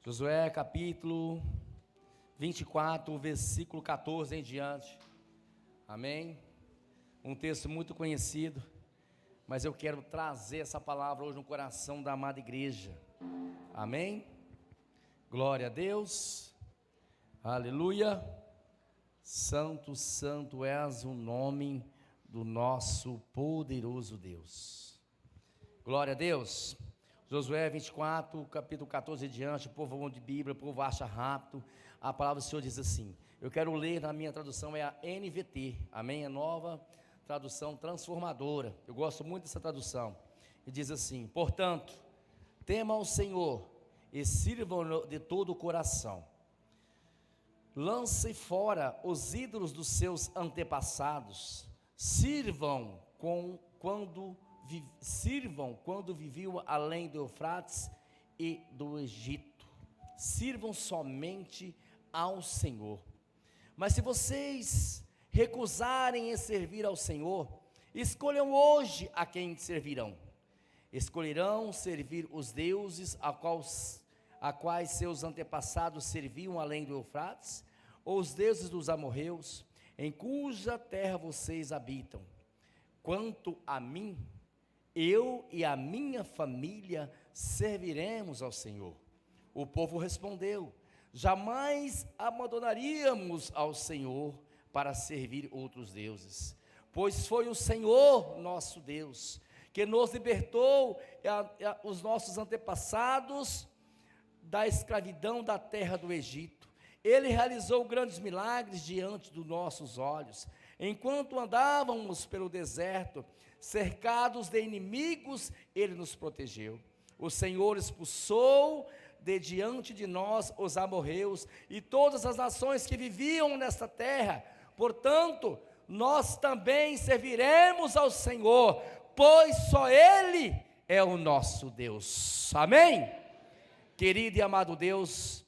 Josué capítulo 24, versículo 14 em diante. Amém? Um texto muito conhecido, mas eu quero trazer essa palavra hoje no coração da amada igreja. Amém? Glória a Deus. Aleluia. Santo, santo és o nome do nosso poderoso Deus. Glória a Deus. Josué 24, capítulo 14 em diante, o povo bom de Bíblia, o povo acha rápido. A palavra do Senhor diz assim, eu quero ler, na minha tradução é a NVT, amém? É nova tradução transformadora, eu gosto muito dessa tradução. E diz assim, portanto, tema ao Senhor e sirvam de todo o coração. Lance fora os ídolos dos seus antepassados, sirvam quando viviam além do Eufrates e do Egito, sirvam somente ao Senhor. Mas se vocês recusarem em servir ao Senhor, escolham hoje a quem servirão. Escolherão servir os deuses a quais seus antepassados serviam além do Eufrates, ou os deuses dos amorreus, em cuja terra vocês habitam. Quanto a mim, eu e a minha família serviremos ao Senhor. O povo respondeu, jamais abandonaríamos ao Senhor para servir outros deuses, pois foi o Senhor nosso Deus, que nos libertou, os nossos antepassados, da escravidão da terra do Egito. Ele realizou grandes milagres diante dos nossos olhos, enquanto andávamos pelo deserto, cercados de inimigos, Ele nos protegeu. O Senhor expulsou de diante de nós os amorreus e todas as nações que viviam nesta terra. Portanto, nós também serviremos ao Senhor, pois só Ele é o nosso Deus. Amém? Querido e amado Deus,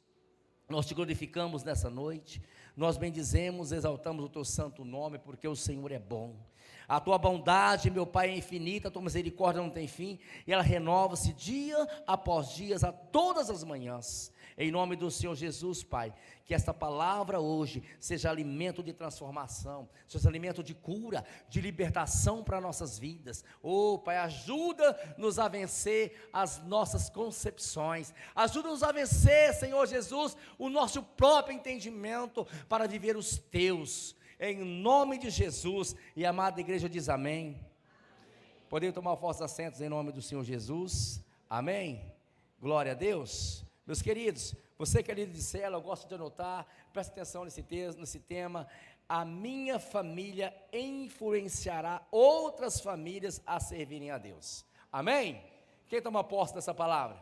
nós te glorificamos nessa noite, nós bendizemos, exaltamos o teu santo nome, porque o Senhor é bom. A tua bondade, meu Pai, é infinita, a tua misericórdia não tem fim, e ela renova-se dia após dia, a todas as manhãs. Em nome do Senhor Jesus, Pai, que esta palavra hoje seja alimento de transformação, seja alimento de cura, de libertação para nossas vidas. Oh, Pai, ajuda-nos a vencer as nossas concepções, ajuda-nos a vencer, Senhor Jesus, o nosso próprio entendimento para viver os teus. Em nome de Jesus, e a amada igreja diz amém. Podemos tomar fortes assentos em nome do Senhor Jesus, amém? Glória a Deus. Meus queridos, você que é líder de célula, eu gosto de anotar, presta atenção nesse texto, nesse tema. A minha família influenciará outras famílias a servirem a Deus, amém? Quem toma posse dessa palavra?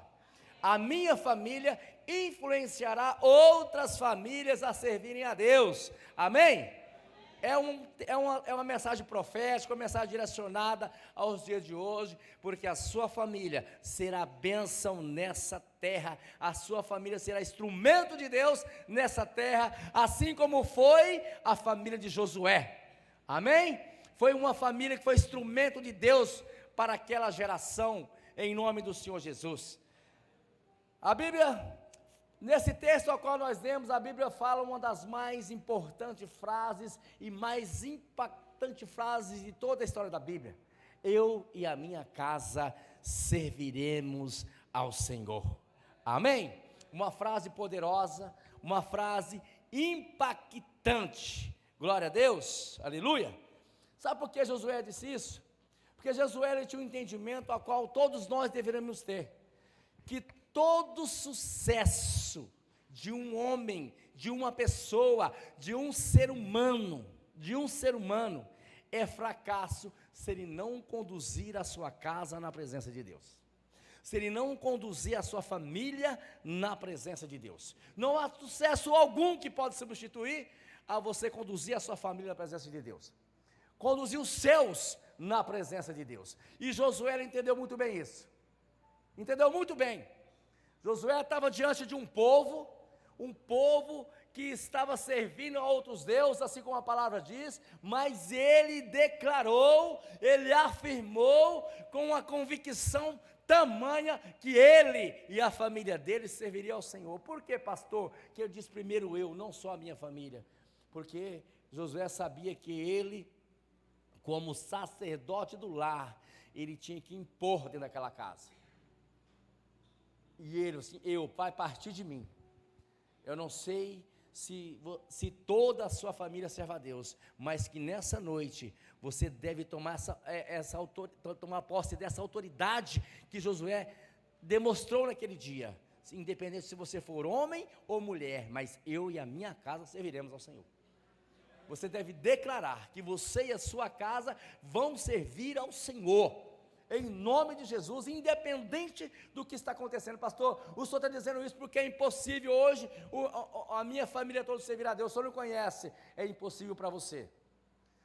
A minha família influenciará outras famílias a servirem a Deus, amém? É uma mensagem profética, uma mensagem direcionada aos dias de hoje, porque a sua família será bênção nessa terra, a sua família será instrumento de Deus nessa terra, assim como foi a família de Josué, amém? Foi uma família que foi instrumento de Deus para aquela geração, em nome do Senhor Jesus. A Bíblia, nesse texto ao qual nós lemos, a Bíblia fala uma das mais importantes frases e mais impactantes frases de toda a história da Bíblia. Eu e a minha casa serviremos ao Senhor. Amém? Uma frase poderosa, uma frase impactante. Glória a Deus, aleluia. Sabe por que Josué disse isso? Porque Josué tinha um entendimento ao qual todos nós deveríamos ter, que todo sucesso de um homem, de uma pessoa, de um ser humano, é fracasso se ele não conduzir a sua casa na presença de Deus, se ele não conduzir a sua família na presença de Deus. Não há sucesso algum que pode substituir a você conduzir a sua família na presença de Deus, conduzir os seus na presença de Deus. E Josué entendeu muito bem isso, entendeu muito bem. Josué estava diante de um povo que estava servindo a outros deuses, assim como a palavra diz, mas ele declarou, ele afirmou com uma convicção tamanha que ele e a família dele serviriam ao Senhor. Por que, pastor, que eu disse primeiro eu, não só a minha família? Porque Josué sabia que ele, como sacerdote do lar, ele tinha que impor dentro daquela casa. E ele assim, vai partir de mim. Eu não sei se toda a sua família serve a Deus, mas que nessa noite você deve tomar tomar posse dessa autoridade que Josué demonstrou naquele dia, independente se você for homem ou mulher, mas eu e a minha casa serviremos ao Senhor. Você deve declarar que você e a sua casa vão servir ao Senhor, em nome de Jesus, independente do que está acontecendo. Pastor, o senhor está dizendo isso porque é impossível hoje, a minha família toda servir a Deus, o senhor não conhece, é impossível para você,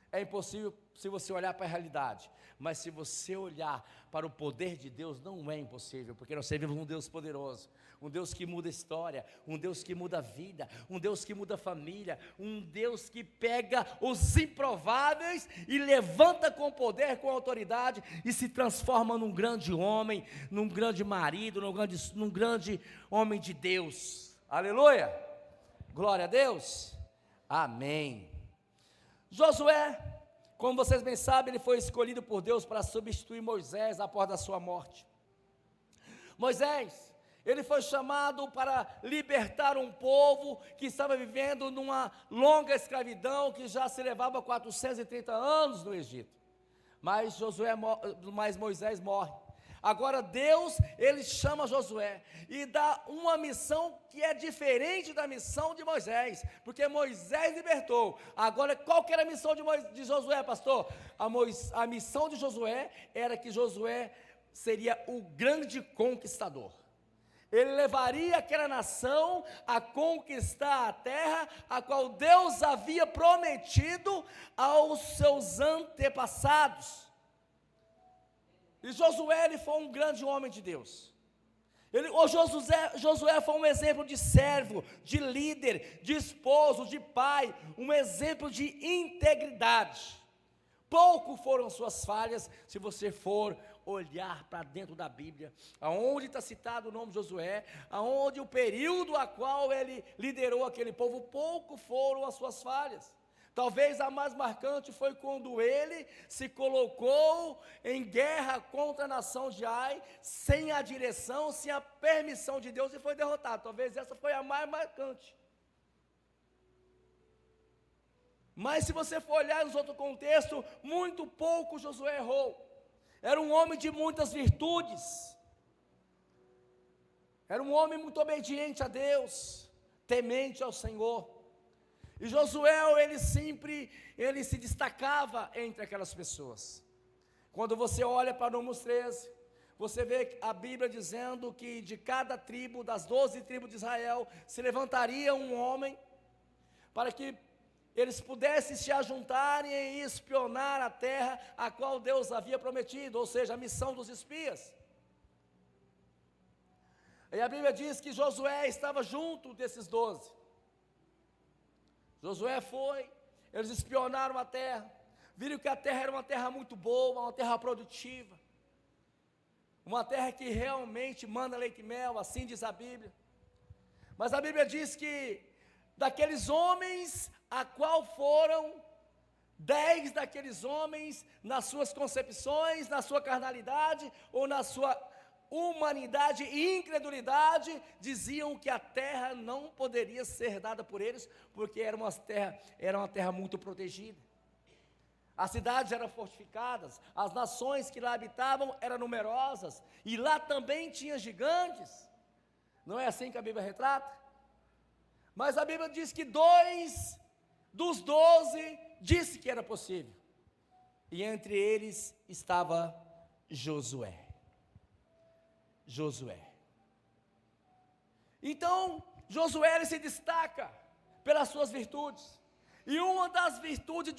é impossível se você olhar para a realidade, mas se você olhar para o poder de Deus, não é impossível, porque nós servimos um Deus poderoso, um Deus que muda a história, um Deus que muda a vida, um Deus que muda a família, um Deus que pega os improváveis e levanta com poder, com autoridade, e se transforma num grande homem, num grande marido, num grande homem de Deus. Aleluia! Glória a Deus! Amém. Josué, como vocês bem sabem, ele foi escolhido por Deus para substituir Moisés após a sua morte. Moisés, ele foi chamado para libertar um povo que estava vivendo numa longa escravidão, que já se levava 430 anos no Egito. Mas Moisés morre. Agora Deus, ele chama Josué e dá uma missão que é diferente da missão de Moisés, porque Moisés libertou. Agora, qual que era a missão de Josué, pastor? A missão de Josué era que Josué seria o grande conquistador. Ele levaria aquela nação a conquistar a terra, a qual Deus havia prometido aos seus antepassados. E Josué, ele foi um grande homem de Deus. Josué foi um exemplo de servo, de líder, de esposo, de pai, um exemplo de integridade. Pouco foram suas falhas, se você for olhar para dentro da Bíblia, aonde está citado o nome de Josué, aonde o período a qual ele liderou aquele povo, pouco foram as suas falhas. Talvez a mais marcante foi quando ele se colocou em guerra contra a nação de Ai, sem a direção, sem a permissão de Deus, e foi derrotado. Talvez essa foi a mais marcante. Mas se você for olhar nos outros contextos, muito pouco Josué errou. Era um homem de muitas virtudes. Era um homem muito obediente a Deus, temente ao Senhor. E Josué, ele se destacava entre aquelas pessoas. Quando você olha para Números 13, você vê a Bíblia dizendo que de cada tribo, das 12 tribos de Israel, se levantaria um homem, para que eles pudessem se ajuntarem e espionar a terra a qual Deus havia prometido, ou seja, a missão dos espias. E a Bíblia diz que Josué estava junto desses 12. Josué foi, eles espionaram a terra, viram que a terra era uma terra muito boa, uma terra produtiva, uma terra que realmente manda leite e mel, assim diz a Bíblia. Mas a Bíblia diz que daqueles homens, a qual foram 10 daqueles homens, nas suas concepções, na sua carnalidade, ou na sua humanidade e incredulidade, diziam que a terra não poderia ser dada por eles, porque era uma terra muito protegida. As cidades eram fortificadas, as nações que lá habitavam eram numerosas, e lá também tinha gigantes. Não é assim que a Bíblia retrata? Mas a Bíblia diz que 2 dos 12 disse que era possível, e entre eles estava Josué. Então, Josué, ele se destaca pelas suas virtudes, e uma das virtudes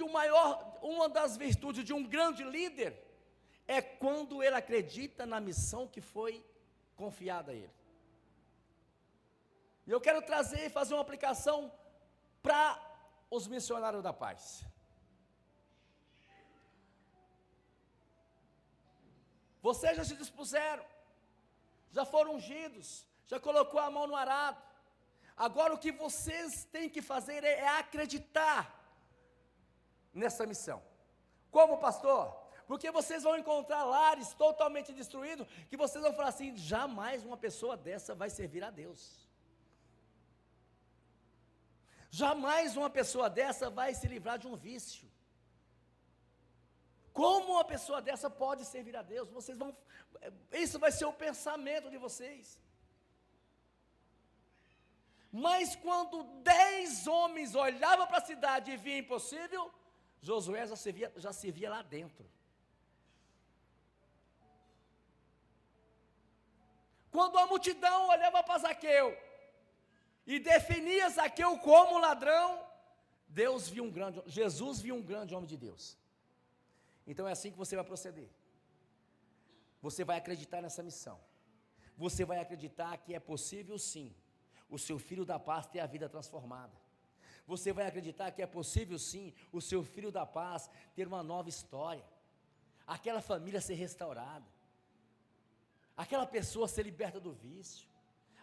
de um grande líder, é quando ele acredita na missão que foi confiada a ele. E eu quero trazer e fazer uma aplicação para os missionários da paz. Vocês já se dispuseram já foram ungidos, já colocou a mão no arado. Agora o que vocês têm que fazer é acreditar nessa missão. Como, pastor? Porque vocês vão encontrar lares totalmente destruídos, que vocês vão falar assim: jamais uma pessoa dessa vai servir a Deus. Jamais uma pessoa dessa vai se livrar de um vício. Como uma pessoa dessa pode servir a Deus? Isso vai ser o pensamento de vocês. Mas quando 10 homens olhavam para a cidade e viam impossível, Josué já se via lá dentro. Quando a multidão olhava para Zaqueu e definia Zaqueu como ladrão, Jesus viu um grande homem de Deus. Então é assim que você vai proceder. Você vai acreditar nessa missão. Você vai acreditar que é possível sim o seu filho da paz ter a vida transformada. Você vai acreditar que é possível sim o seu filho da paz ter uma nova história. Aquela família ser restaurada. Aquela pessoa ser liberta do vício.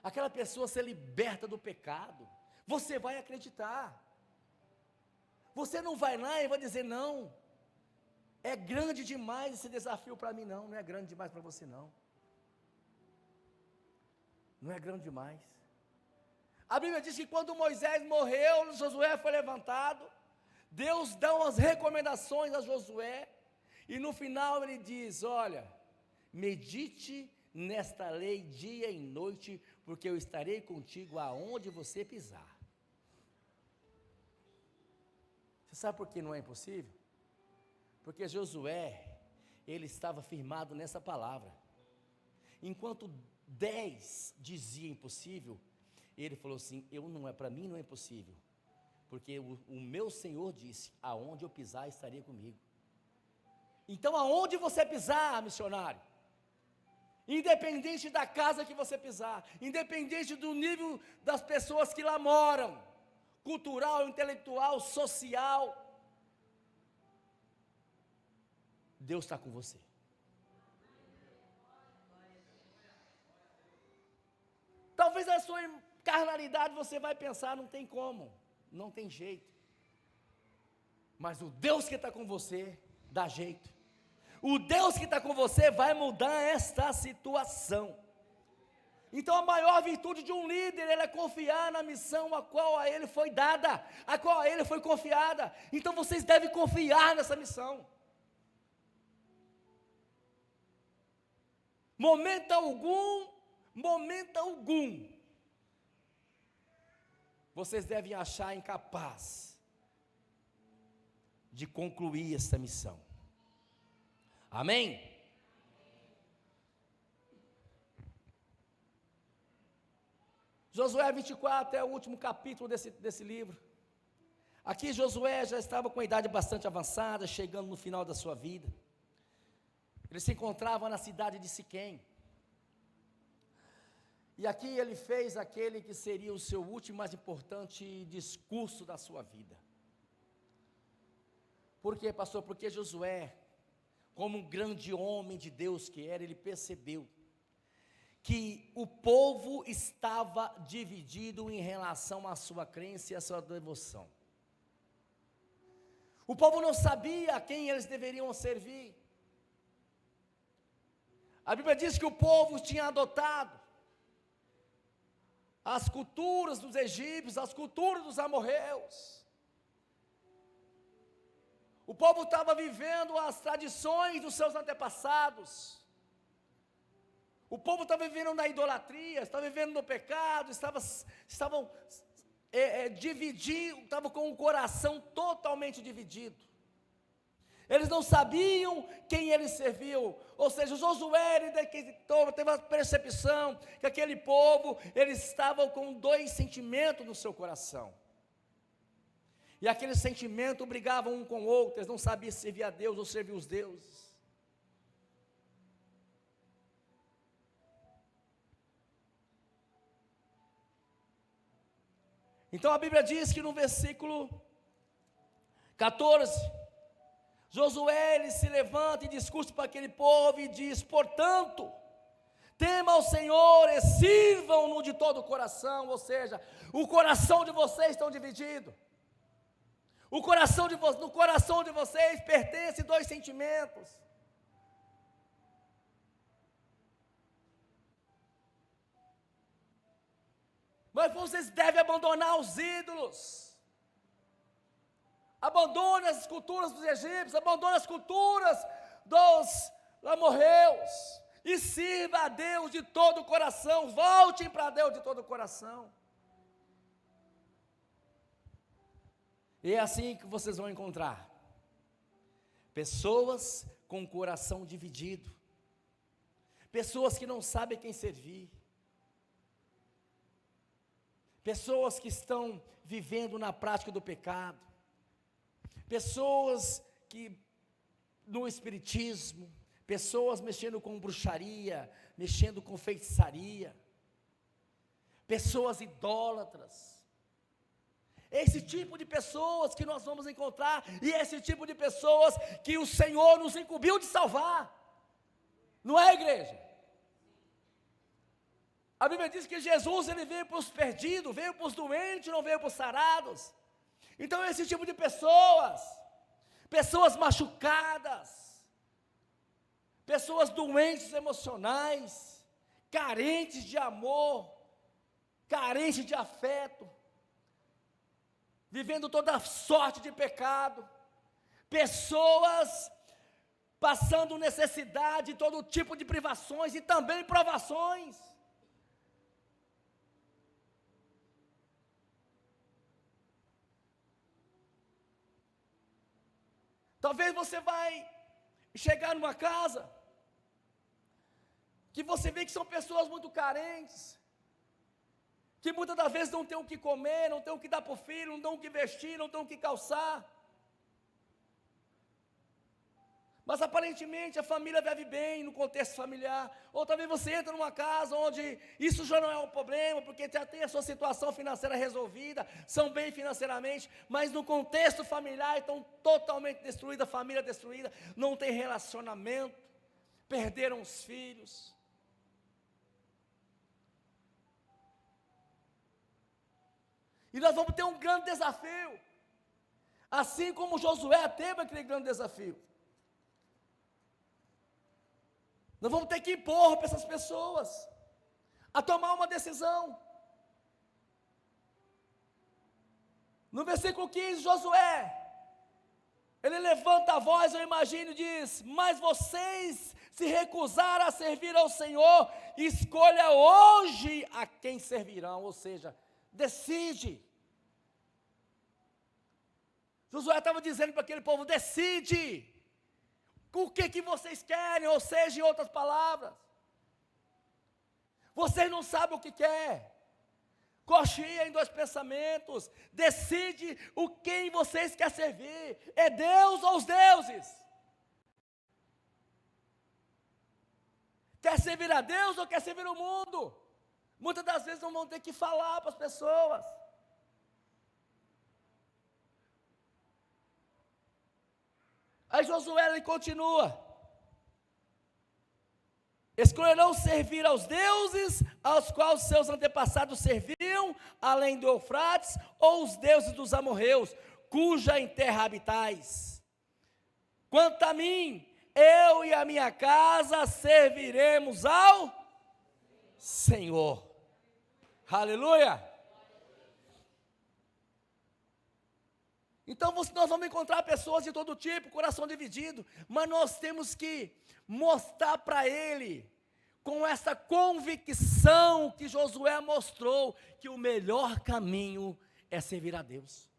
Aquela pessoa ser liberta do pecado. Você vai acreditar. Você não vai lá e vai dizer: não, é grande demais esse desafio para mim. Não é grande demais para você não. Não é grande demais. A Bíblia diz que quando Moisés morreu, Josué foi levantado. Deus dá umas recomendações a Josué. E no final ele diz: olha, medite nesta lei dia e noite, porque eu estarei contigo aonde você pisar. Você sabe por que não é impossível? Porque Josué, ele estava firmado nessa palavra. Enquanto 10 dizia impossível, ele falou assim: para mim não é impossível, porque o meu Senhor disse: aonde eu pisar estaria comigo. Então aonde você pisar, missionário, independente da casa que você pisar, independente do nível das pessoas que lá moram, cultural, intelectual, social, Deus está com você. Talvez a sua carnalidade você vai pensar: não tem como, não tem jeito. Mas o Deus que está com você, dá jeito. O Deus que está com você vai mudar esta situação. Então a maior virtude de um líder, é confiar na missão a qual a ele foi dada, a qual a ele foi confiada. Então vocês devem confiar nessa missão. Momento algum, vocês devem achar incapaz de concluir essa missão. Amém? Josué 24 é o último capítulo desse livro. Aqui Josué já estava com a idade bastante avançada, chegando no final da sua vida. Ele se encontrava na cidade de Siquém. E aqui ele fez aquele que seria o seu último e mais importante discurso da sua vida. Por quê, pastor? Porque Josué, como um grande homem de Deus que era, ele percebeu que o povo estava dividido em relação à sua crença e à sua devoção. O povo não sabia a quem eles deveriam servir. A Bíblia diz que o povo tinha adotado as culturas dos egípcios, as culturas dos amorreus. O povo estava vivendo as tradições dos seus antepassados. O povo estava vivendo na idolatria, estava vivendo no pecado, estavam divididos, estavam com o coração totalmente dividido. Eles não sabiam quem eles serviam. Ou seja, Josué teve a percepção que aquele povo, eles estavam com 2 sentimentos no seu coração. E aquele sentimento brigavam um com o outro, eles não sabiam se servir a Deus ou servir os deuses. Então a Bíblia diz que no versículo 14, Josué ele se levanta e discursa para aquele povo e diz: portanto, Temam ao Senhor e sirvam-no de todo o coração. Ou seja, o coração de vocês está dividido. No coração de vocês pertencem dois sentimentos. Mas vocês devem abandonar os ídolos. Abandone as esculturas dos egípcios, abandone as culturas dos amorreus, e sirva a Deus de todo o coração. Voltem para Deus de todo o coração. E é assim que vocês vão encontrar pessoas com o coração dividido, pessoas que não sabem quem servir, pessoas que estão vivendo na prática do pecado, pessoas que no espiritismo, pessoas mexendo com bruxaria, mexendo com feitiçaria, pessoas idólatras. Esse tipo de pessoas que nós vamos encontrar, e esse tipo de pessoas que o Senhor nos incumbiu de salvar, não é, igreja? A Bíblia diz que Jesus, ele veio para os perdidos, veio para os doentes, não veio para os sarados. Então esse tipo de pessoas, pessoas machucadas, pessoas doentes emocionais, carentes de amor, carentes de afeto, vivendo toda sorte de pecado, pessoas passando necessidade, todo tipo de privações e também provações. Talvez você vai chegar numa casa que você vê que são pessoas muito carentes, que muitas das vezes não tem o que comer, não tem o que dar para o filho, não tem o que vestir, não tem o que calçar. Mas aparentemente a família vive bem no contexto familiar. Ou talvez você entra numa casa onde isso já não é um problema, porque já tem a sua situação financeira resolvida, são bem financeiramente, mas no contexto familiar estão totalmente destruídas, família destruída, não tem relacionamento, perderam os filhos. E nós vamos ter um grande desafio, assim como Josué teve aquele grande desafio. Nós vamos ter que impor para essas pessoas a tomar uma decisão. No versículo 15, Josué, ele levanta a voz, eu imagino, e diz: mas vocês se recusaram a servir ao Senhor, escolha hoje a quem servirão. Ou seja, decide. Josué estava dizendo para aquele povo: decide. O que vocês querem? Ou seja, em outras palavras, vocês não sabem o que quer. Coxia em dois pensamentos. Decide o quem vocês querem servir. É Deus ou os deuses? Quer servir a Deus ou quer servir o mundo? Muitas das vezes não vão ter que falar para as pessoas. Aí Josué ele continua: escolherão servir aos deuses aos quais seus antepassados serviam, além do Eufrates, ou os deuses dos amorreus, cuja em terra habitais. Quanto a mim, eu e a minha casa serviremos ao Senhor. Aleluia! Então nós vamos encontrar pessoas de todo tipo, coração dividido, mas nós temos que mostrar para ele, com essa convicção que Josué mostrou, que o melhor caminho é servir a Deus.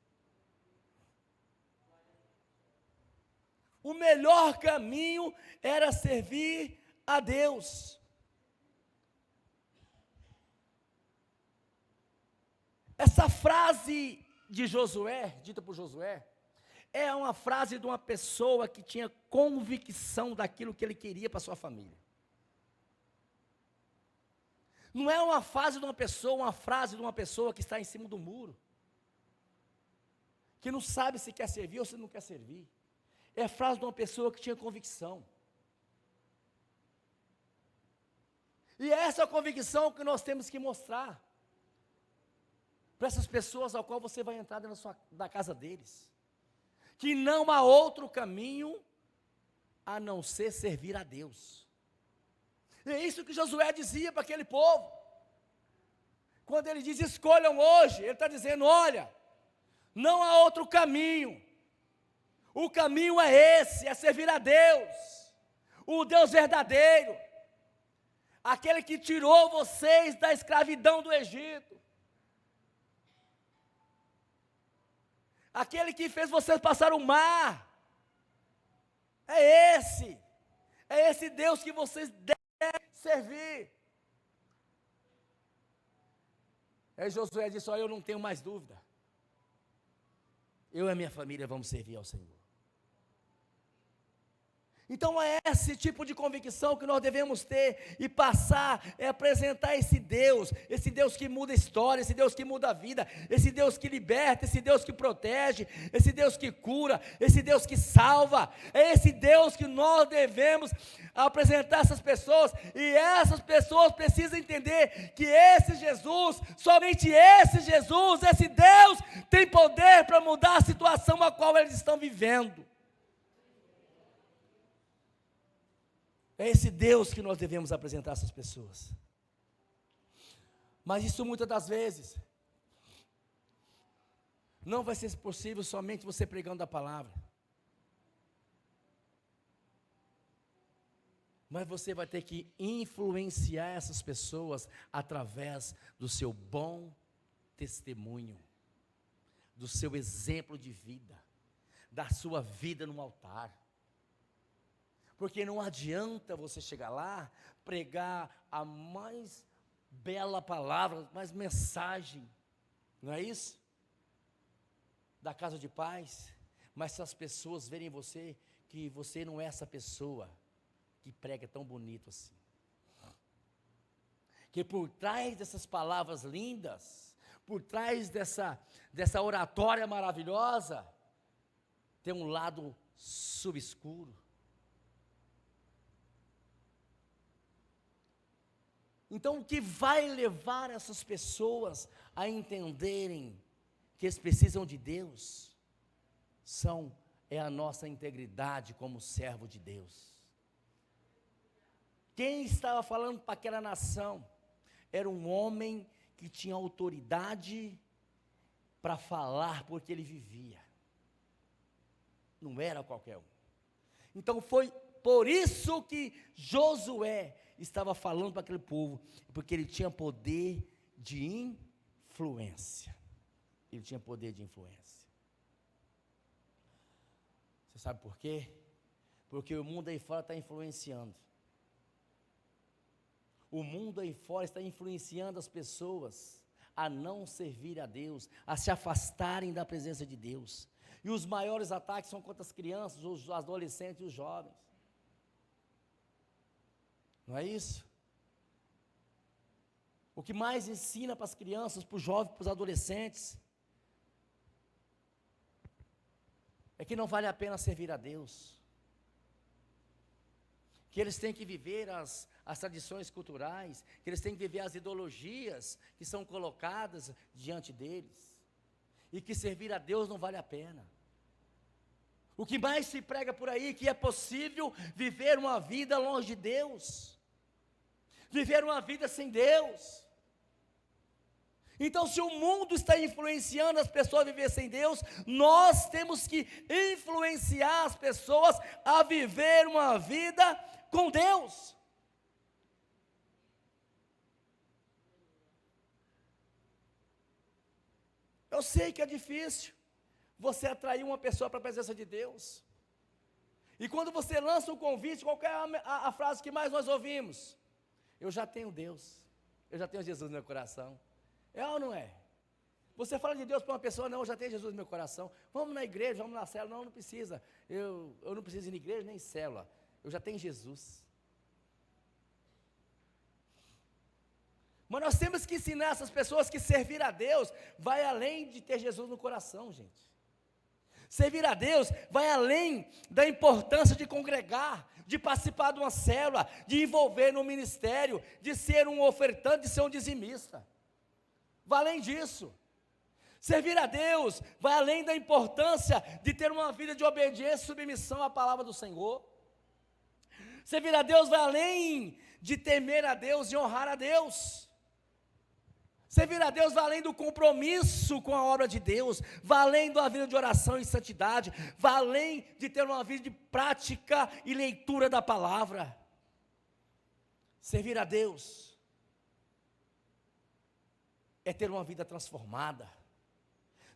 O melhor caminho era servir a Deus. Essa frase de Josué, dita por Josué, é uma frase de uma pessoa que tinha convicção daquilo que ele queria para sua família. Não é uma frase de uma pessoa que está em cima do muro, que não sabe se quer servir ou se não quer servir. É a frase de uma pessoa que tinha convicção. E essa é a convicção que nós temos que mostrar para essas pessoas ao qual você vai entrar dentro da casa deles. Que não há outro caminho a não ser servir a Deus. E é isso que Josué dizia para aquele povo. Quando ele diz, escolham hoje, ele está dizendo, olha, não há outro caminho. O caminho é esse, é servir a Deus, o Deus verdadeiro, aquele que tirou vocês da escravidão do Egito, aquele que fez vocês passar o mar. É esse Deus que vocês devem servir. Aí Josué disse, olha, eu não tenho mais dúvida, eu e a minha família vamos servir ao Senhor. Então é esse tipo de convicção que nós devemos ter e passar, apresentar esse Deus que muda a história, esse Deus que muda a vida, esse Deus que liberta, esse Deus que protege, esse Deus que cura, esse Deus que salva, é esse Deus que nós devemos apresentar a essas pessoas, e essas pessoas precisam entender que esse Jesus, somente esse Jesus, esse Deus tem poder para mudar a situação a qual eles estão vivendo. É esse Deus que nós devemos apresentar a essas pessoas. Mas isso muitas das vezes não vai ser possível somente você pregando a palavra. Mas você vai ter que influenciar essas pessoas através do seu bom testemunho, do seu exemplo de vida, da sua vida no altar. Porque não adianta você chegar lá, pregar a mais bela palavra, mais mensagem, não é isso? Da casa de paz, mas se as pessoas verem você, que você não é essa pessoa que prega tão bonito assim. Que por trás dessas palavras lindas, por trás dessa oratória maravilhosa, tem um lado subscuro. Então, o que vai levar essas pessoas a entenderem que eles precisam de Deus, é a nossa integridade como servo de Deus. Quem estava falando para aquela nação, era um homem que tinha autoridade para falar porque ele vivia, não era qualquer um. Então foi por isso que Josué estava falando para aquele povo, porque ele tinha poder de influência. Ele tinha poder de influência. Você sabe por quê? Porque o mundo aí fora está influenciando. O mundo aí fora está influenciando as pessoas a não servir a Deus, a se afastarem da presença de Deus. E os maiores ataques são contra as crianças, os adolescentes e os jovens. Não é isso? O que mais ensina para as crianças, para os jovens, para os adolescentes, é que não vale a pena servir a Deus. Que eles têm que viver as tradições culturais, que eles têm que viver as ideologias que são colocadas diante deles. E que servir a Deus não vale a pena. O que mais se prega por aí, que é possível viver uma vida longe de Deus. Viver uma vida sem Deus. Então, se o mundo está influenciando as pessoas a viver sem Deus, nós temos que influenciar as pessoas a viver uma vida com Deus. Eu sei que é difícil você atrair uma pessoa para a presença de Deus. E quando você lança um convite, qual é a frase que mais nós ouvimos? Eu já tenho Deus, eu já tenho Jesus no meu coração. É ou não é? Você fala de Deus para uma pessoa, não, eu já tenho Jesus no meu coração. Vamos na igreja, vamos na célula. Não precisa. Eu não preciso ir na igreja nem célula. Eu já tenho Jesus. Mas nós temos que ensinar essas pessoas que servir a Deus vai além de ter Jesus no coração, gente. Servir a Deus vai além da importância de congregar, de participar de uma célula, de envolver no ministério, de ser um ofertante, de ser um dizimista. Vai além disso. Servir a Deus vai além da importância de ter uma vida de obediência e submissão à palavra do Senhor. Servir a Deus vai além de temer a Deus e honrar a Deus. Servir a Deus vai além do compromisso com a obra de Deus, vai além da vida de oração e santidade, vai além de ter uma vida de prática e leitura da palavra. Servir a Deus é ter uma vida transformada.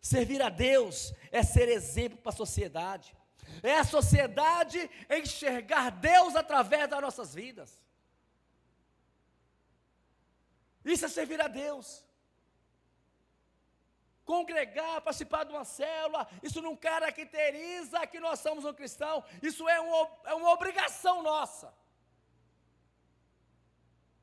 Servir a Deus é ser exemplo para a sociedade. É a sociedade enxergar Deus através das nossas vidas. Isso é servir a Deus. Congregar, participar de uma célula, isso não caracteriza que nós somos um cristão, isso é uma obrigação nossa.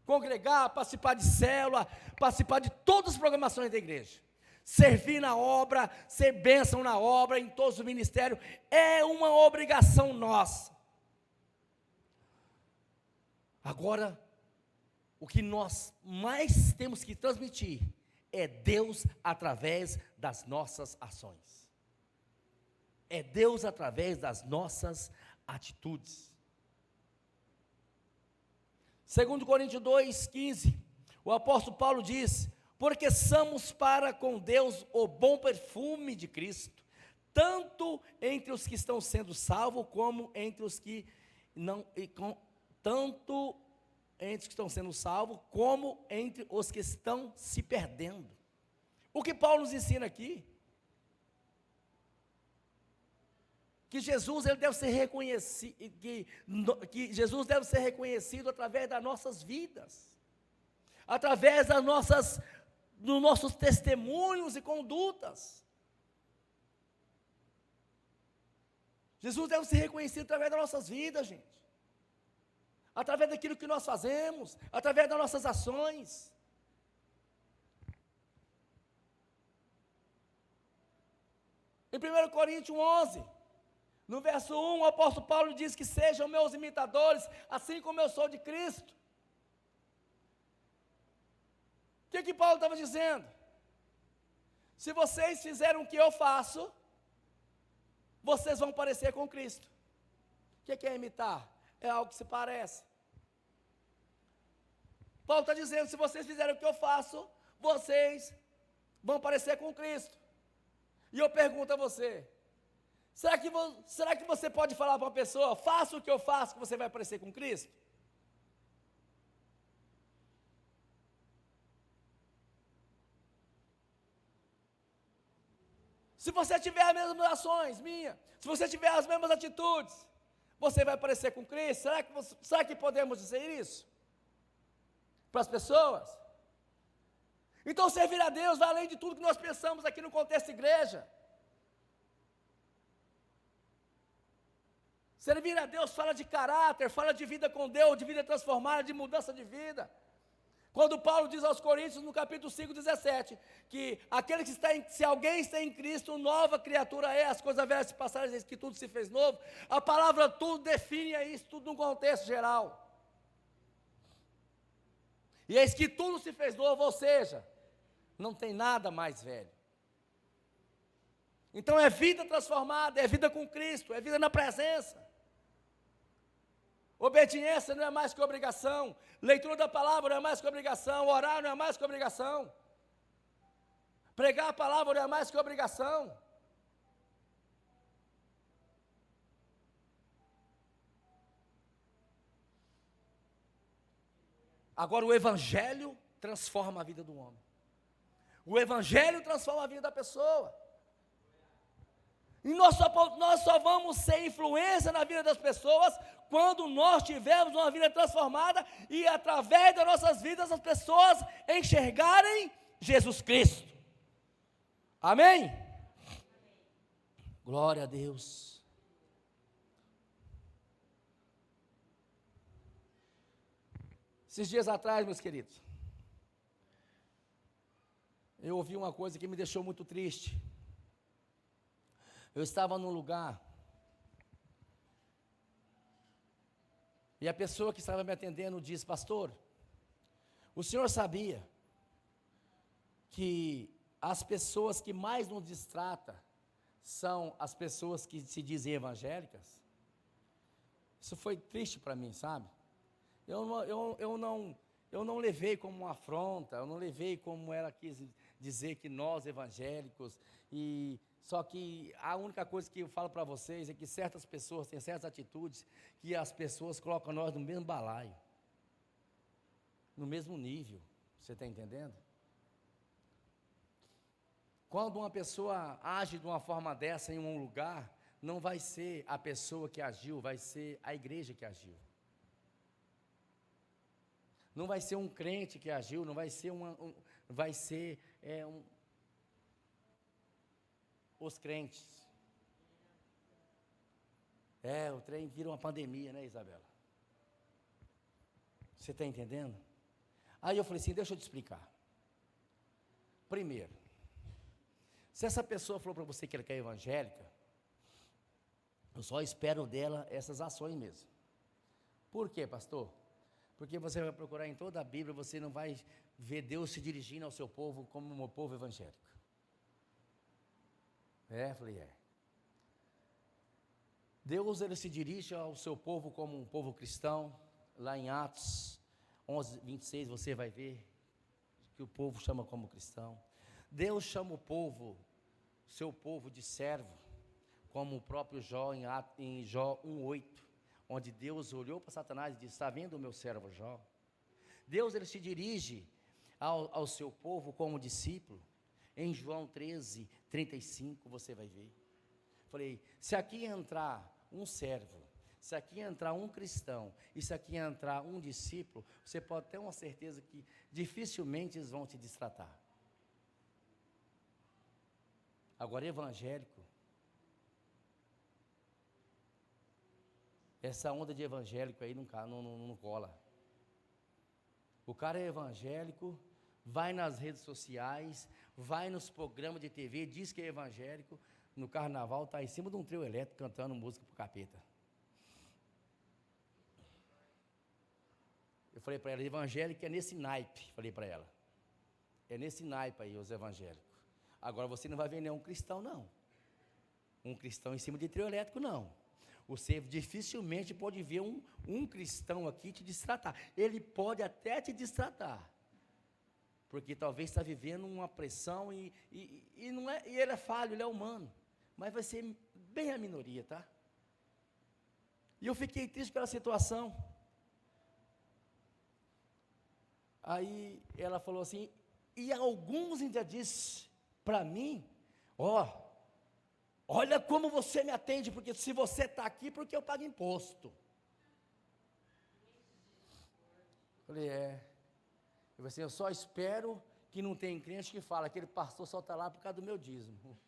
Congregar, participar de célula, participar de todas as programações da igreja. Servir na obra, ser bênção na obra, em todos os ministérios, é uma obrigação nossa. Agora, o que nós mais temos que transmitir é Deus através das nossas ações. É Deus através das nossas atitudes. 2 Coríntios 2,15, o apóstolo Paulo diz: porque somos para com Deus o bom perfume de Cristo, tanto entre os que estão sendo salvos, como entre os que não, tanto entre os que estão sendo salvos, como entre os que estão se perdendo. O que Paulo nos ensina aqui? Que Jesus ele deve ser reconhecido, que Jesus deve ser reconhecido através das nossas vidas, através dos nossos testemunhos e condutas. Jesus deve ser reconhecido através das nossas vidas, gente. Através daquilo que nós fazemos, através das nossas ações. Em 1 Coríntios 11, no verso 1, o apóstolo Paulo diz que sejam meus imitadores, assim como eu sou de Cristo. O que Paulo estava dizendo? Se vocês fizeram o que eu faço, vocês vão parecer com Cristo. O que é imitar? É algo que se parece. Paulo está dizendo, se vocês fizerem o que eu faço, vocês vão parecer com Cristo. E eu pergunto a você, será que você pode falar para uma pessoa, faça o que eu faço, que você vai parecer com Cristo? Se você tiver as mesmas ações, se você tiver as mesmas atitudes, você vai parecer com Cristo? Será que podemos dizer isso para as pessoas? Então, servir a Deus vai além de tudo que nós pensamos aqui no contexto igreja. Servir a Deus fala de caráter, fala de vida com Deus, de vida transformada, de mudança de vida. Quando Paulo diz aos Coríntios, no capítulo 5, 17, que aquele que está se alguém está em Cristo, nova criatura é, as coisas velhas se passaram, que tudo se fez novo, a palavra tudo define isso, tudo num contexto geral. E eis que tudo se fez novo, ou seja, não tem nada mais velho. Então é vida transformada, é vida com Cristo, é vida na presença. Obediência não é mais que obrigação, leitura da palavra não é mais que obrigação, orar não é mais que obrigação, pregar a palavra não é mais que obrigação. Agora o Evangelho transforma a vida do homem, o Evangelho transforma a vida da pessoa, e nós só vamos ser influência na vida das pessoas quando nós tivermos uma vida transformada e através das nossas vidas as pessoas enxergarem Jesus Cristo. Amém? Glória a Deus. Esses dias atrás, meus queridos, eu ouvi uma coisa que me deixou muito triste. Eu estava num lugar E a pessoa que estava me atendendo disse: pastor, o senhor sabia que as pessoas que mais nos distratam são as pessoas que se dizem evangélicas? Isso foi triste para mim, sabe? Eu não levei como uma afronta, eu não levei como ela quis dizer que nós evangélicos, só que a única coisa que eu falo para vocês é que certas pessoas têm certas atitudes que as pessoas colocam nós no mesmo balaio, no mesmo nível, você está entendendo? Quando uma pessoa age de uma forma dessa em um lugar, não vai ser a pessoa que agiu, vai ser a igreja que agiu. Não vai ser um crente que agiu, não vai ser os crentes. O trem vira uma pandemia, né, Isabela? Você está entendendo? Aí eu falei assim, deixa eu te explicar. Primeiro, se essa pessoa falou para você que ela é evangélica, eu só espero dela essas ações mesmo. Por quê, pastor? Porque você vai procurar em toda a Bíblia, você não vai ver Deus se dirigindo ao seu povo como um povo evangélico. Falei, Deus, ele se dirige ao seu povo como um povo cristão. Lá em Atos 11, 26, você vai ver que o povo chama como cristão. Deus chama o povo, seu povo de servo, como o próprio Jó, em Jó 1,8, onde Deus olhou para Satanás e disse: está vendo o meu servo Jó? Deus, ele se dirige ao seu povo como discípulo. Em João 13, 35, você vai ver. Falei, se aqui entrar um servo, se aqui entrar um cristão, e se aqui entrar um discípulo, você pode ter uma certeza que dificilmente eles vão te destratar. Agora, evangélico, essa onda de evangélico aí não cola. O cara é evangélico, vai nas redes sociais, vai nos programas de TV, diz que é evangélico, no carnaval está em cima de um trio elétrico cantando música pro capeta. Eu falei para ela, evangélico é nesse naipe, falei para ela. É nesse naipe aí, os evangélicos. Agora você não vai ver nenhum cristão, não. Um cristão em cima de trio elétrico, não. Você dificilmente pode ver um cristão aqui te distratar. Ele pode até te distratar, porque talvez está vivendo uma pressão e não é, e ele é falho, ele é humano, mas vai ser bem a minoria, tá? E eu fiquei triste pela situação. Aí ela falou assim, e alguns ainda disse para mim, olha como você me atende, porque se você está aqui, porque eu pago imposto. Falei, Eu falei assim, eu só espero que não tenha crente que fala, aquele pastor só está lá por causa do meu dízimo.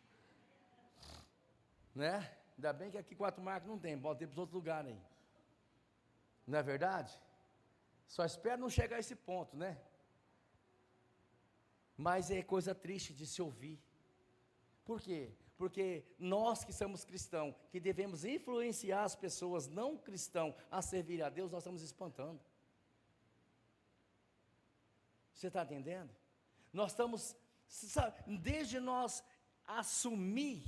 Né? Ainda bem que aqui 4 Marcos não tem, pode ter para os outros lugares aí. Não é verdade? Só espero não chegar a esse ponto, né? Mas é coisa triste de se ouvir. Por quê? Porque nós que somos cristãos, que devemos influenciar as pessoas não cristãs a servir a Deus, nós estamos espantando. Você está entendendo? Nós estamos, desde nós assumir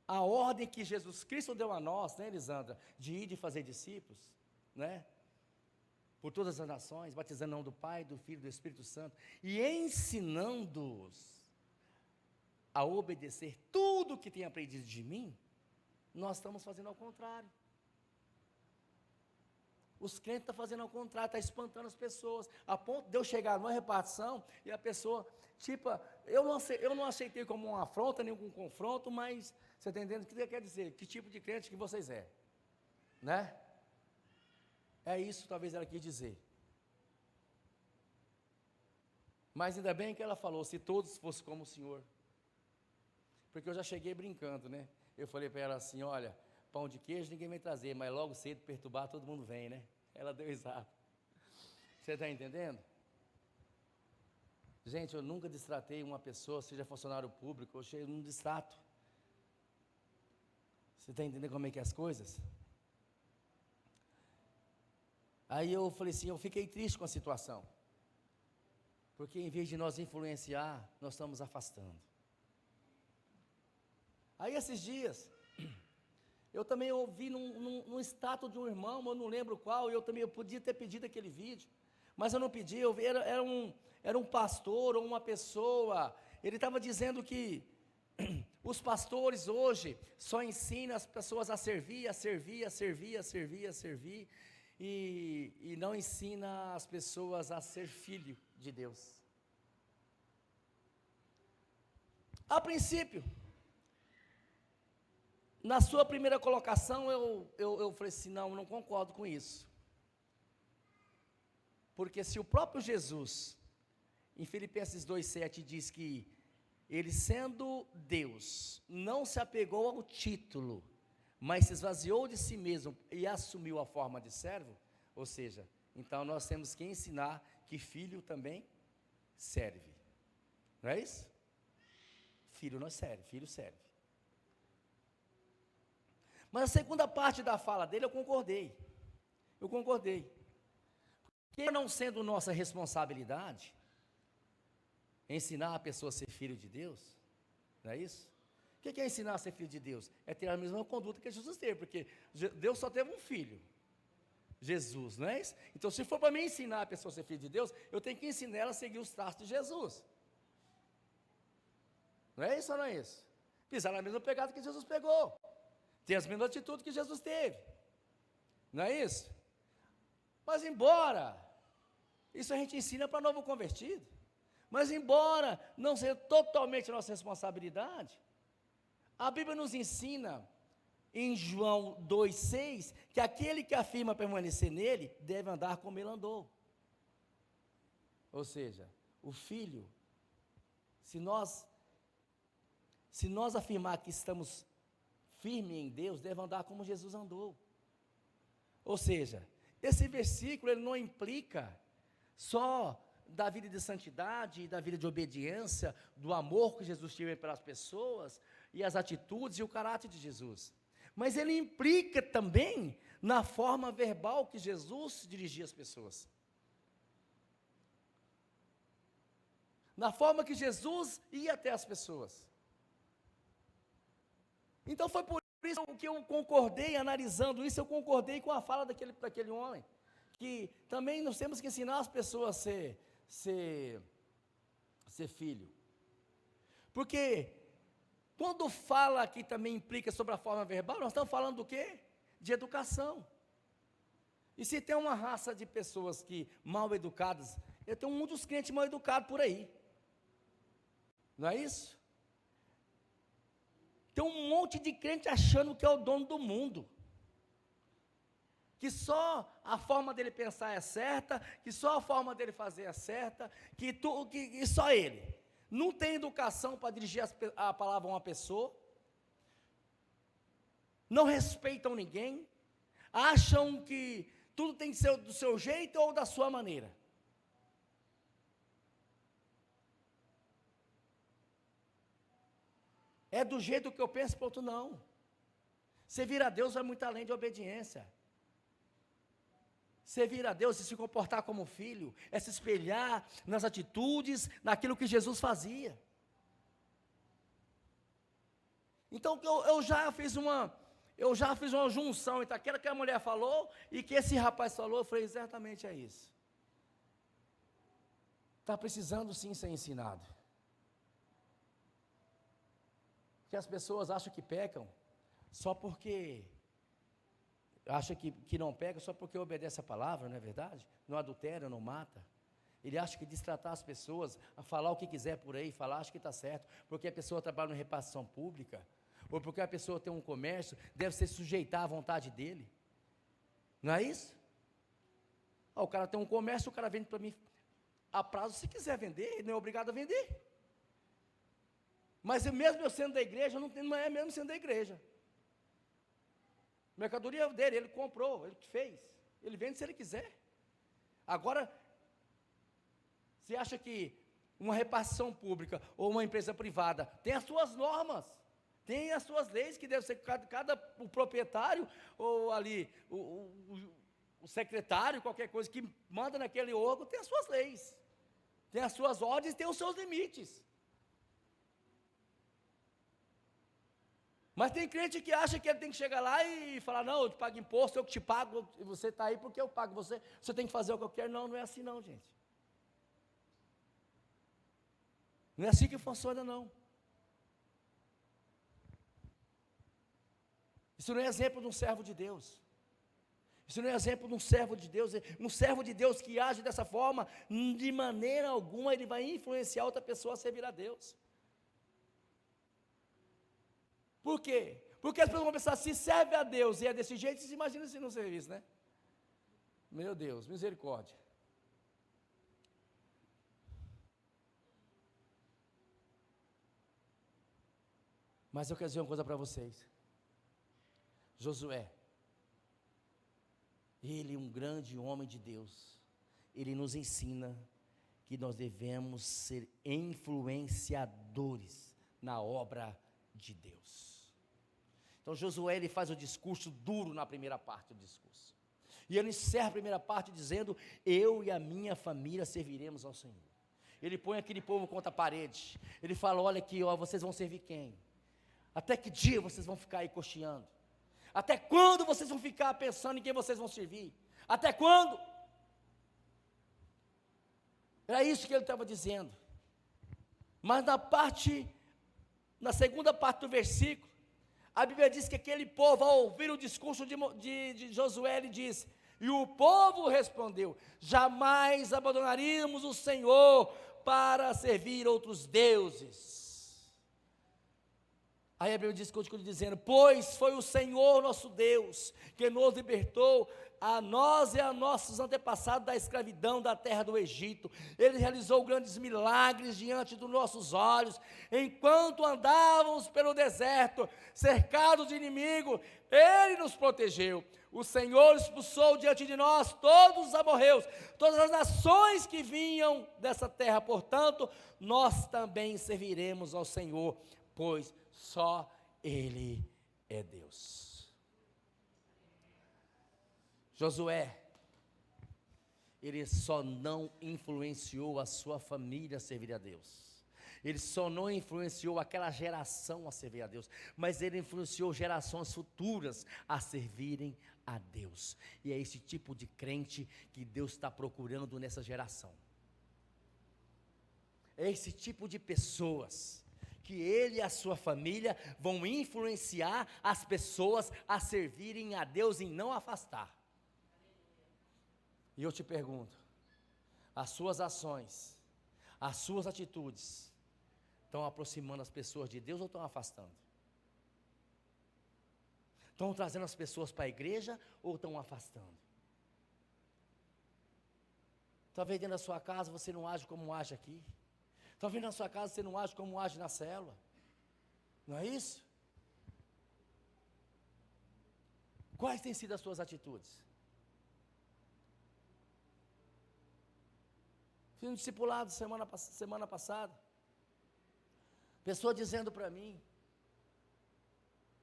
a ordem que Jesus Cristo deu a nós, né, Elisandra, de ir e fazer discípulos, né? Por todas as nações, batizando em nome do Pai, do Filho e do Espírito Santo, e ensinando-os a obedecer tudo que tem aprendido de mim, nós estamos fazendo ao contrário. Os crentes estão fazendo ao contrário, está espantando as pessoas, a ponto de eu chegar numa repartição e a pessoa, tipo, eu não aceitei como uma afronta, nem como um confronto, mas você está entendendo o que quer dizer? Que tipo de crente que vocês é? Né? É isso talvez ela quis dizer. Mas ainda bem que ela falou, se todos fossem como o Senhor. Porque eu já cheguei brincando, né? Eu falei para ela assim, olha, pão de queijo ninguém vem trazer, mas logo cedo perturbar todo mundo vem, né? Ela deu risada. Você está entendendo? Gente, eu nunca distratei uma pessoa, seja funcionário público, eu não distrato. Você está entendendo como é que é as coisas? Aí eu falei assim, eu fiquei triste com a situação. Porque em vez de nós influenciar, nós estamos afastando. Aí esses dias, eu também ouvi num status de um irmão, eu não lembro qual, eu podia ter pedido aquele vídeo, mas eu não pedi, era um pastor ou uma pessoa, ele estava dizendo que os pastores hoje só ensinam as pessoas a servir, e não ensina as pessoas a ser filho de Deus. A princípio, na sua primeira colocação, eu falei assim, não concordo com isso. Porque se o próprio Jesus, em Filipenses 2,7 diz que ele sendo Deus, não se apegou ao título, mas se esvaziou de si mesmo e assumiu a forma de servo, ou seja, então nós temos que ensinar que filho também serve. Não é isso? Filho não serve, filho serve. Mas a segunda parte da fala dele eu concordei. Porque não sendo nossa responsabilidade, ensinar a pessoa a ser filho de Deus, não é isso? O que é ensinar a ser filho de Deus? É ter a mesma conduta que Jesus teve, porque Deus só teve um filho, Jesus, não é isso? Então se for para mim ensinar a pessoa a ser filho de Deus, eu tenho que ensinar ela a seguir os traços de Jesus. Não é isso ou não é isso? Pisar na mesma pegada que Jesus pegou, ter as mesmas atitudes que Jesus teve, não é isso? Mas embora, isso a gente ensina para novo convertido, mas embora não seja totalmente nossa responsabilidade, a Bíblia nos ensina, em João 2,6, que aquele que afirma permanecer nele, deve andar como ele andou. Ou seja, o filho, se nós afirmar que estamos firmes em Deus, deve andar como Jesus andou. Ou seja, esse versículo ele não implica só da vida de santidade, da vida de obediência, do amor que Jesus teve pelas pessoas, e as atitudes e o caráter de Jesus. Mas ele implica também na forma verbal que Jesus se dirigia às pessoas. Na forma que Jesus ia até as pessoas. Então foi por isso que eu concordei, analisando isso, eu concordei com a fala daquele homem, que também nós temos que ensinar as pessoas a ser filho. Porque quando fala aqui também implica sobre a forma verbal, nós estamos falando do quê? De educação. E se tem uma raça de pessoas que mal educadas, eu tenho muitos crentes mal educados por aí. Não é isso? Tem um monte de crente achando que é o dono do mundo. Que só a forma dele pensar é certa, que só a forma dele fazer é certa, que só ele. Não tem educação para dirigir a palavra a uma pessoa, não respeitam ninguém, acham que tudo tem que ser do seu jeito ou da sua maneira. É do jeito que eu penso, ponto não. Servir a Deus vai muito além de obediência. Servir a Deus e se comportar como filho, é se espelhar nas atitudes, naquilo que Jesus fazia. Então eu já fiz uma junção entre aquela que a mulher falou e que esse rapaz falou, eu falei, exatamente é isso. Está precisando sim ser ensinado. Porque as pessoas acham que pecam só porque acha que não pega só porque obedece a palavra, não é verdade? Não adultera, não mata. Ele acha que destratar as pessoas, a falar o que quiser por aí, falar, acha que está certo, porque a pessoa trabalha em repartição pública, ou porque a pessoa tem um comércio, deve se sujeitar à vontade dele. Não é isso? O cara tem um comércio, o cara vende para mim a prazo, se quiser vender, ele não é obrigado a vender. Mas mesmo eu sendo da igreja, não é mesmo sendo da igreja. Mercadoria dele, ele comprou, ele fez. Ele vende se ele quiser. Agora, você acha que uma repartição pública ou uma empresa privada tem as suas normas, tem as suas leis que deve ser o proprietário ou ali o secretário, qualquer coisa que manda naquele órgão, tem as suas leis, tem as suas ordens, tem os seus limites. Mas tem crente que acha que ele tem que chegar lá e falar, não, eu te pago imposto, eu que te pago, e você está aí porque eu pago você tem que fazer o que eu quero. Não, não é assim não, gente. Não é assim que funciona não. Isso não é exemplo de um servo de Deus. Isso não é exemplo de um servo de Deus. Um servo de Deus que age dessa forma, de maneira alguma ele vai influenciar outra pessoa a servir a Deus. Por quê? Porque as pessoas vão pensar, se serve a Deus e é desse jeito, vocês imaginam se não serviço, né? Meu Deus, misericórdia. Mas eu quero dizer uma coisa para vocês. Josué, ele, um grande homem de Deus, ele nos ensina que nós devemos ser influenciadores na obra de Deus. Então Josué, ele faz o discurso duro na primeira parte do discurso, e ele encerra a primeira parte dizendo, eu e a minha família serviremos ao Senhor. Ele põe aquele povo contra a parede, ele fala, olha aqui, ó, vocês vão servir quem? Até que dia vocês vão ficar aí cocheando? Até quando vocês vão ficar pensando em quem vocês vão servir? Até quando? Era isso que ele estava dizendo. Mas na segunda parte do versículo, a Bíblia diz que aquele povo, ao ouvir o discurso de Josué, ele diz, e o povo respondeu, jamais abandonaríamos o Senhor para servir outros deuses. Aí a Bíblia diz, continua dizendo, pois foi o Senhor nosso Deus, que nos libertou, a nós e a nossos antepassados da escravidão da terra do Egito. Ele realizou grandes milagres diante dos nossos olhos, enquanto andávamos pelo deserto, cercados de inimigo, Ele nos protegeu. O Senhor expulsou diante de nós todos os amorreus, todas as nações que vinham dessa terra, portanto, nós também serviremos ao Senhor, pois só Ele é Deus. Josué, ele só não influenciou a sua família a servir a Deus. Ele só não influenciou aquela geração a servir a Deus, mas ele influenciou gerações futuras a servirem a Deus. E é esse tipo de crente que Deus está procurando nessa geração. É esse tipo de pessoas que ele e a sua família vão influenciar as pessoas a servirem a Deus e não afastar. E eu te pergunto, as suas ações, as suas atitudes, estão aproximando as pessoas de Deus ou estão afastando? Estão trazendo as pessoas para a igreja ou estão afastando? Talvez dentro da sua casa você não age como age aqui. Talvez na sua casa você não age como age na célula. Não é isso? Quais têm sido as suas atitudes? Fiz um discipulado semana passada. Pessoa dizendo para mim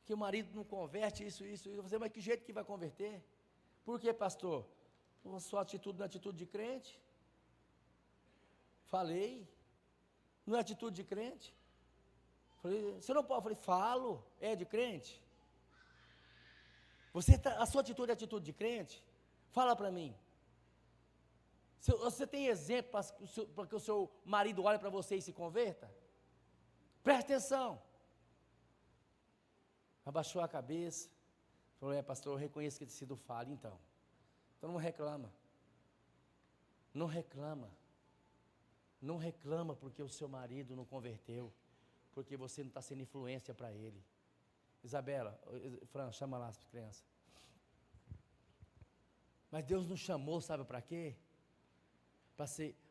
que o marido não converte, isso. Eu falei, mas que jeito que vai converter? Por quê, pastor? A sua atitude não é atitude de crente? Falei. Não é atitude de crente? Falei, você não pode. Falei, falo, é de crente? A sua atitude é atitude de crente? Fala para mim. Você tem exemplo para que o seu marido olhe para você e se converta? Presta atenção. Abaixou a cabeça, falou, pastor, eu reconheço que tem sido falha, então não reclama. Não reclama porque o seu marido não converteu, porque você não está sendo influência para ele. Isabela, Fran, chama lá as crianças. Mas Deus nos chamou, sabe para quê?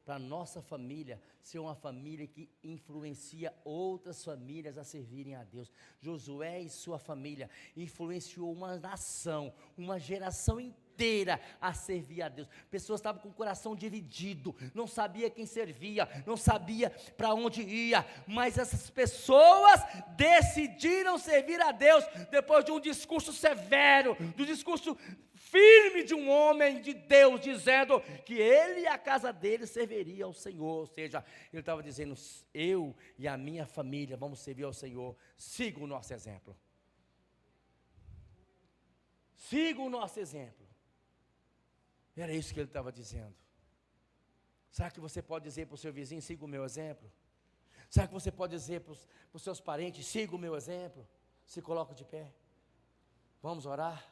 Para a nossa família ser uma família que influencia outras famílias a servirem a Deus. Josué e sua família influenciou uma nação, uma geração inteira inteira a servir a Deus. Pessoas estavam com o coração dividido, não sabia quem servia, não sabia para onde ia, mas essas pessoas decidiram servir a Deus depois de um discurso severo, do discurso firme de um homem de Deus, dizendo que ele e a casa dele serviria ao Senhor. Ou seja, ele estava dizendo: eu e a minha família vamos servir ao Senhor. Siga o nosso exemplo. Siga o nosso exemplo. Era isso que ele estava dizendo. Sabe que você pode dizer para o seu vizinho: siga o meu exemplo? Sabe que você pode dizer para os seus parentes: siga o meu exemplo? Se coloca de pé. Vamos orar.